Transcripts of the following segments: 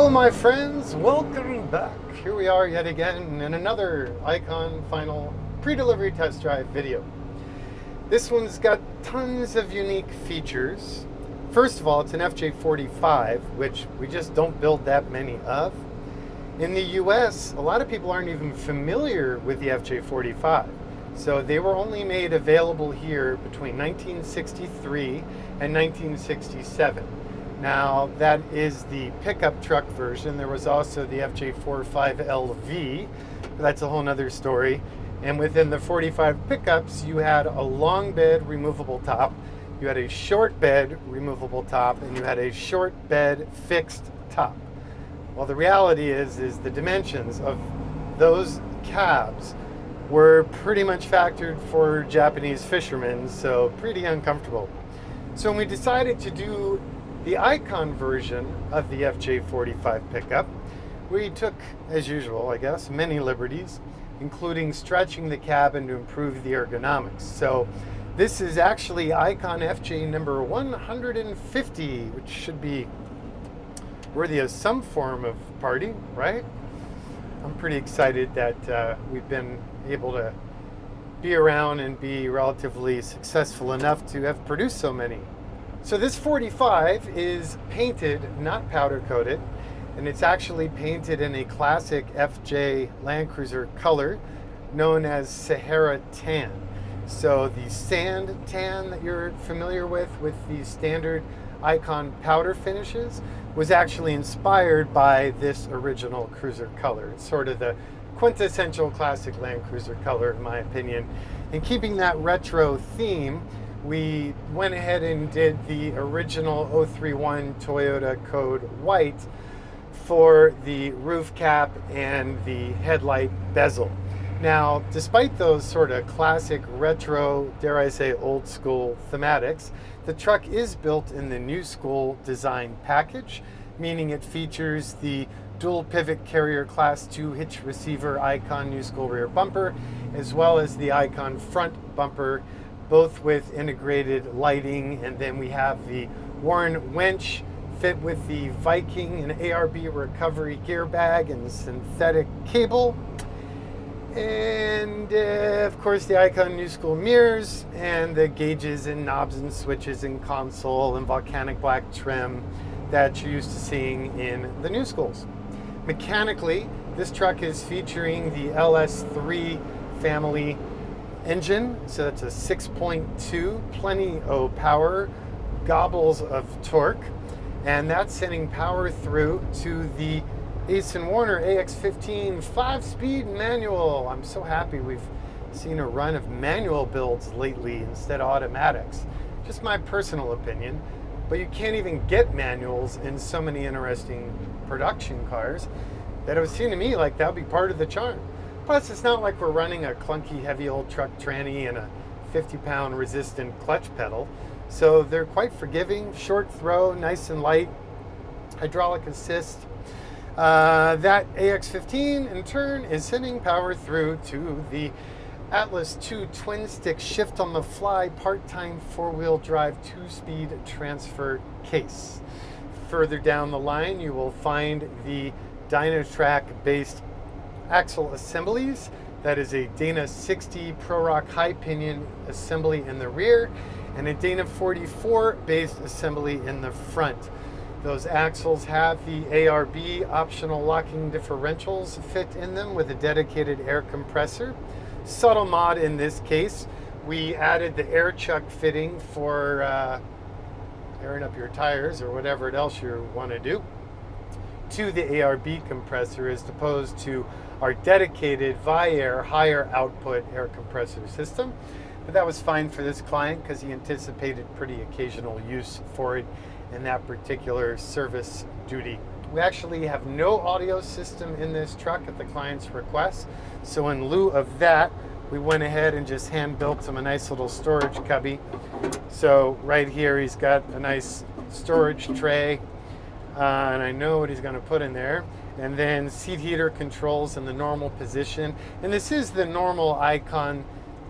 Hello my friends, welcome back. Here we are yet again in another Icon Final pre-delivery test drive video. This one's got tons of unique features. First of all, it's an FJ45, which we just don't build that many of. In the US, a lot of people aren't even familiar with the FJ45. So they were only made available here between 1963 and 1967. Now, that is the pickup truck version. There was also the FJ45LV, but that's a whole nother story. And within the 45 pickups, you had a long bed removable top, you had a short bed removable top, and you had a short bed fixed top. Well, the reality is the dimensions of those cabs were pretty much factored for Japanese fishermen, so pretty uncomfortable. So when we decided to do the Icon version of the FJ45 pickup, we took, as usual, I guess, many liberties, including stretching the cabin to improve the ergonomics. So this is actually Icon FJ number 150, which should be worthy of some form of party, right? I'm pretty excited that we've been able to be around and be relatively successful enough to have produced so many. So this 45 is painted, not powder coated, and it's actually painted in a classic FJ Land Cruiser color known as Sahara Tan. So the sand tan that you're familiar with the standard Icon powder finishes was actually inspired by this original cruiser color. It's sort of the quintessential classic Land Cruiser color, in my opinion. And keeping that retro theme, we went ahead and did the original 031 Toyota code white for the roof cap and the headlight bezel. Now, despite those sort of classic retro, dare I say old school thematics, the truck is built in the new school design package, meaning it features the dual pivot carrier class 2 hitch receiver Icon new school rear bumper, as well as the Icon front bumper, both with integrated lighting. And then we have the Warren winch fit with the Viking and ARB recovery gear bag and synthetic cable. And of course the Icon new school mirrors and the gauges and knobs and switches and console and volcanic black trim that you're used to seeing in the new schools. Mechanically, this truck is featuring the LS3 family engine, so that's a 6.2, plenty of power, gobbles of torque, and that's sending power through to the Ace & Warner AX15 5-speed manual. I'm so happy we've seen a run of manual builds lately instead of automatics. Just my personal opinion, but you can't even get manuals in so many interesting production cars that it would seem to me like that would be part of the charm. Plus, it's not like we're running a clunky, heavy old truck tranny and a 50-pound resistant clutch pedal. So they're quite forgiving, short throw, nice and light, hydraulic assist. That AX15 in turn is sending power through to the Atlas 2 twin stick shift on the fly part-time 4-wheel drive 2-speed transfer case. Further down the line, you will find the Dynatrack based axle assemblies. That is a Dana 60 Pro Rock high pinion assembly in the rear and a Dana 44 based assembly in the front. Those axles have the ARB optional locking differentials fit in them with a dedicated air compressor. Subtle mod in this case, we added the air chuck fitting for airing up your tires or whatever else you want to do to the ARB compressor, as opposed to our dedicated Viair higher output air compressor system. But that was fine for this client because he anticipated pretty occasional use for it in that particular service duty. We actually have no audio system in this truck at the client's request. So in lieu of that, we went ahead and just hand built him a nice little storage cubby. So right here, he's got a nice storage tray, and I know what he's going to put in there. And then seat heater controls in the normal position. And this is the normal Icon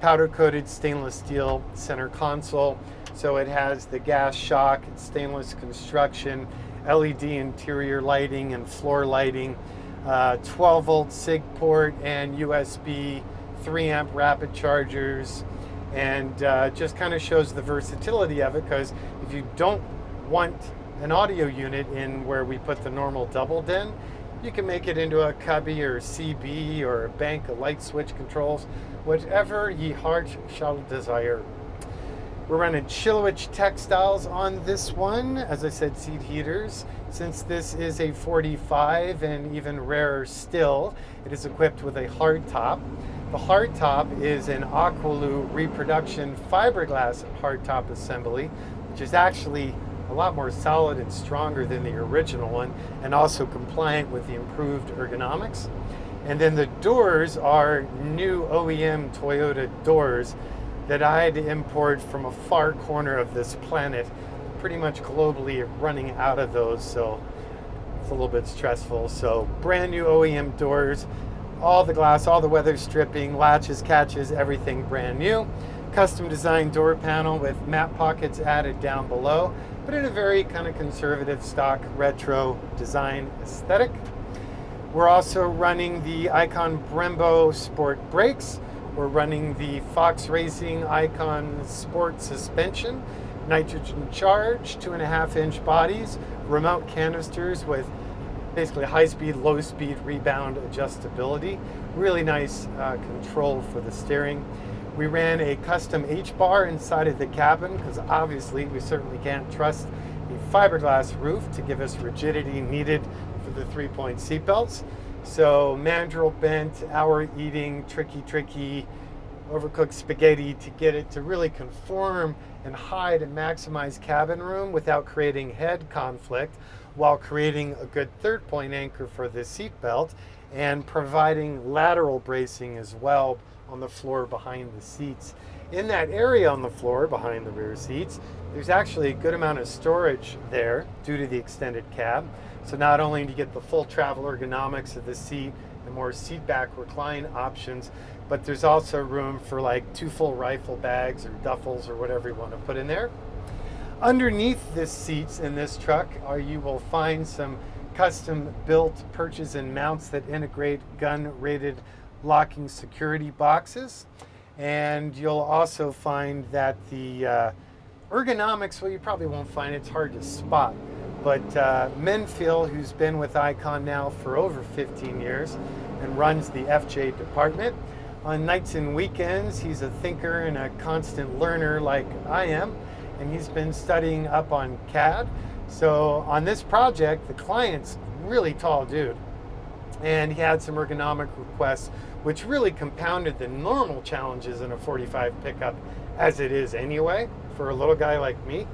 powder coated stainless steel center console. So it has the gas shock, it's stainless construction, LED interior lighting and floor lighting, 12 volt SIG port and USB 3 amp rapid chargers, and just kind of shows the versatility of it, because if you don't want an audio unit in where we put the normal double den, you can make it into a cubby or CB or a bank of light switch controls, whatever ye heart shall desire. We're running Chilowich textiles on this one. As I said, seat heaters. Since this is a 45, and even rarer still, it is equipped with a hard top. The hard top is an Aqualoo reproduction fiberglass hard top assembly, which is actually a lot more solid and stronger than the original one, and also compliant with the improved ergonomics. And then the doors are new OEM Toyota doors that I had to import from a far corner of this planet, pretty much globally running out of those, so it's a little bit stressful. So brand new OEM doors, all the glass, all the weather stripping, latches, catches, everything brand new. Custom designed door panel with map pockets added down below, but in a very kind of conservative stock retro design aesthetic. We're also running the Icon Brembo Sport brakes. We're running the Fox Racing Icon Sport suspension, nitrogen charged, 2.5-inch bodies, remote canisters with basically high-speed, low-speed rebound adjustability. Really nice control for the steering. We ran a custom H-bar inside of the cabin, because obviously we certainly can't trust a fiberglass roof to give us rigidity needed for the 3-point seatbelts. So mandrel bent, hour eating, tricky, overcooked spaghetti to get it to really conform and hide and maximize cabin room without creating head conflict, while creating a good 3rd-point anchor for the seatbelt and providing lateral bracing as well on the floor behind the seats. In that area on the floor behind the rear seats, there's actually a good amount of storage there due to the extended cab. So not only do you get the full travel ergonomics of the seat and more seat back recline options, but there's also room for like 2 full rifle bags or duffels or whatever you want to put in there. Underneath the seats in this truck you will find some custom built perches and mounts that integrate gun rated locking security boxes. And you'll also find that the ergonomics, well, you probably won't find it, it's hard to spot. But Menfield, who's been with Icon now for over 15 years and runs the FJ department, on nights and weekends, he's a thinker and a constant learner like I am, and he's been studying up on CAD. So on this project, the client's really tall dude, and he had some ergonomic requests, which really compounded the normal challenges in a 45 pickup, as it is anyway, for a little guy like me.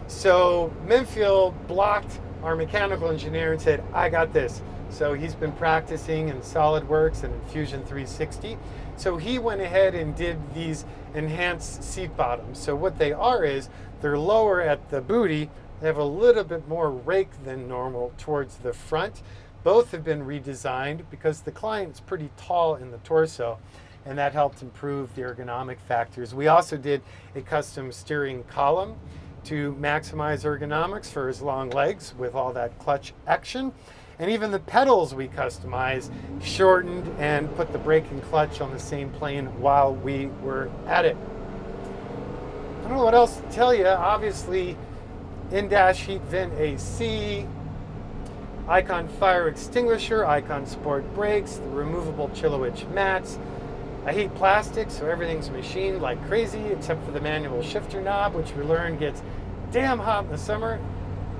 So Menfield blocked our mechanical engineer and said, I got this. So he's been practicing in SolidWorks and in Fusion 360. So he went ahead and did these enhanced seat bottoms. So what they are is, they're lower at the booty, they have a little bit more rake than normal towards the front. Both have been redesigned because the client's pretty tall in the torso, and that helped improve the ergonomic factors. We also did a custom steering column to maximize ergonomics for his long legs with all that clutch action. And even the pedals we customized, shortened, and put the brake and clutch on the same plane while we were at it. I don't know what else to tell you. Obviously, in-dash heat vent AC, Icon fire extinguisher, Icon sport brakes, the removable Chilowich mats. I hate plastic, so everything's machined like crazy, except for the manual shifter knob, which we learned gets damn hot in the summer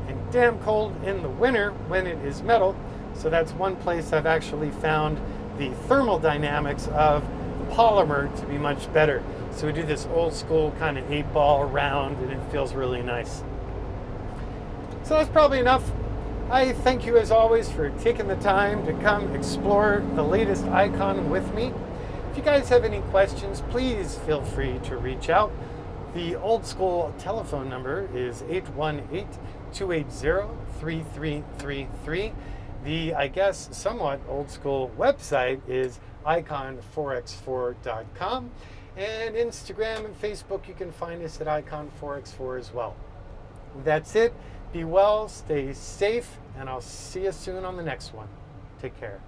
and damn cold in the winter when it is metal. So that's one place I've actually found the thermal dynamics of the polymer to be much better. So we do this old school kind of 8-ball round, and it feels really nice. So that's probably enough. I thank you as always for taking the time to come explore the latest Icon with me. If you guys have any questions, please feel free to reach out. The old school telephone number is 818-280-3333. The, I guess, somewhat old school website is icon4x4.com. And Instagram and Facebook, you can find us at icon4x4 as well. That's it. Be well, stay safe, and I'll see you soon on the next one. Take care.